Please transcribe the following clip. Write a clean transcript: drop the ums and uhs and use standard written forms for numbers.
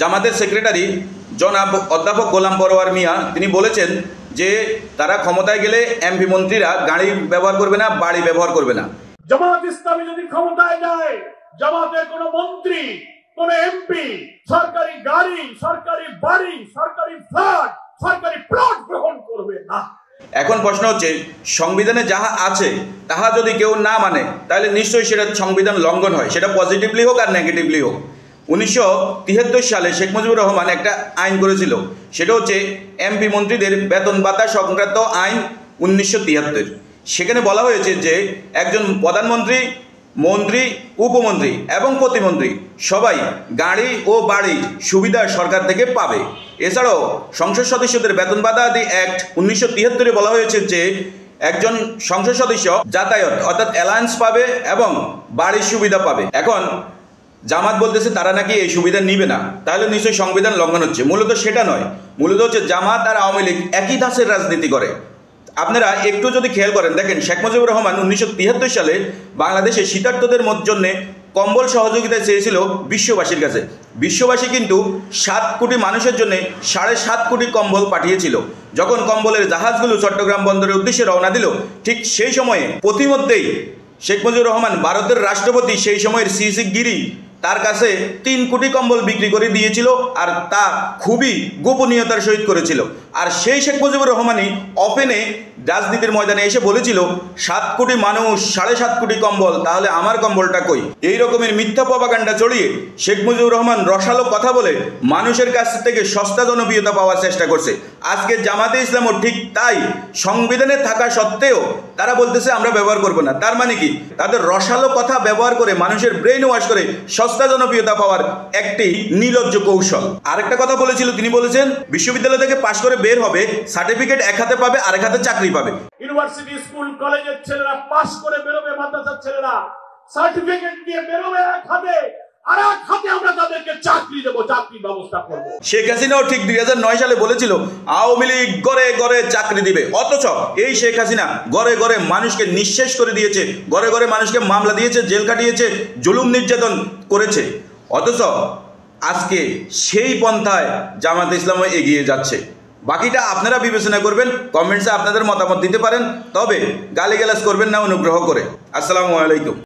জামাতের সেক্রেটারি জনাব অধ্যাপক গোলাম পরোয়ার মিয়া তিনি বলেছেন যে তারা ক্ষমতায় গেলে এমপি মন্ত্রীরা গাড়ি ব্যবহার করবে না, বাড়ি ব্যবহার করবে না। জামাত ইসলামী যদি ক্ষমতায় যায়, জামাতের কোন মন্ত্রী, কোন এমপি সরকারি গাড়ি, সরকারি বাড়ি, সরকারি ফ্ল্যাট, সরকারি প্লট গ্রহণ করবে না। এখন প্রশ্ন হচ্ছে, সংবিধানে যাহা আছে তাহা যদি কেউ না মানে তাহলে নিশ্চয়ই সেটা সংবিধান লঙ্ঘন হয়, সেটা পজিটিভলি হোক আর নেগেটিভলি হোক। 1973 সালে শেখ মুজিবুর রহমান একটা আইন করেছিল, সেটা হচ্ছে এমপি মন্ত্রীদের বেতন ভাতা সংক্রান্ত আইন 1973। সেখানে বলা হয়েছে যে একজন প্রধানমন্ত্রী, মন্ত্রী, উপমন্ত্রী এবং প্রতিমন্ত্রী সবাই গাড়ি ও বাড়ি সুবিধা সরকার থেকে পাবে। এছাড়াও সংসদ সদস্যদের বেতন ভাতা আদি অ্যাক্ট 1973-এ বলা হয়েছে যে একজন সংসদ সদস্য যাতায়াত অর্থাৎ অ্যালায়েন্স পাবে এবং বাড়ির সুবিধা পাবে। এখন জামাত বলতেছে তারা নাকি এই সুবিধা নিবে না, তাহলে নিশ্চয়ই সংবিধান লঙ্ঘন হচ্ছে। মূলত সেটা নয়, মূলত হচ্ছে জামাত আর আওয়ামী লীগ একই ধাঁচের রাজনীতি করে। আপনারা একটু যদি খেয়াল করেন, দেখেন শেখ মুজিবুর রহমান 1973 সালে বাংলাদেশে শীতার্তদের জন্য কম্বল সহযোগিতা চেয়েছিল বিশ্ববাসীর কাছে। বিশ্ববাসী কিন্তু 7 কোটি মানুষের জন্য 7.5 কোটি কম্বল পাঠিয়েছিল। যখন কম্বলের জাহাজগুলো চট্টগ্রাম বন্দরের উদ্দেশ্যে রওনা দিল, ঠিক সেই সময়ে প্রতিমধ্যেই শেখ মুজিবুর রহমান ভারতের রাষ্ট্রপতি সেই সময়ের সিসি গিরি তার কাছে 3 কোটি কম্বল বিক্রি করে দিয়েছিল, আর তা খুবই গোপনীয়তার সহিত করেছিল। আর সেই শেখ মুজিবুর রহমানই ওপেনে রাজনীতির ময়দানে এসে বলেছিল 7 কোটি মানুষ 7.5 কোটি কম্বল, তাহলে আমার কম্বলটা কই? এই রকমের মিথ্যা প্রপাগান্ডা চড়িয়ে শেখ মুজিবুর রহমান রসালো কথা বলে মানুষের কাছ থেকে সস্তা জনপ্রিয়তা পাওয়ার চেষ্টা করছে। আজকে জামাতে ইসলামও ঠিক তাই, সংবিধানে থাকা সত্ত্বেও তারা বলতেছে আমরা ব্যবহার করব না। তার মানে কি? তাদের রসালো কথা ব্যবহার করে মানুষের ব্রেন ওয়াশ করে সস্তা জনপ্রিয়তা পাওয়ার একটি নির্লজ্জ কৌশল। আরেকটা কথা বলেছিল, তিনি বলেছেন বিশ্ববিদ্যালয় থেকে পাশ করে বের হবে, সার্টিফিকেট এক হাতে পাবে, আরেক হাতে চাকরি পাবে। ইউনিভার্সিটি, স্কুল, কলেজের ছেলেরা পাশ করে বেরোবে, মাদ্রাসার ছেলেরা সার্টিফিকেট নিয়ে বেরোবে এক হাতে, আর এক হাতে আমরা তাদেরকে চাকরি দেব, চাকরির ব্যবস্থা করব। শেখ হাসিনাও ঠিক 2009 সালে বলেছিল আওয়ামী লীগ ঘরে ঘরে চাকরি দিবে, অথচ এই শেখ হাসিনা ঘরে ঘরে মানুষকে নিঃশেষ করে দিয়েছে, ঘরে ঘরে মানুষকে মামলা দিয়েছে, জেল কাটিয়েছে, জুলুম নির্যাতন করেছে। অথচ আজকে সেই পন্থায় জামাত ইসলামও এগিয়ে যাচ্ছে। বাকিটা আপনারা বিবেচনা করবেন, কমেন্টসে আপনাদের মতামত দিতে পারেন, তবে গালিগালাজ করবেন না অনুগ্রহ করে। আসসালামু আলাইকুম।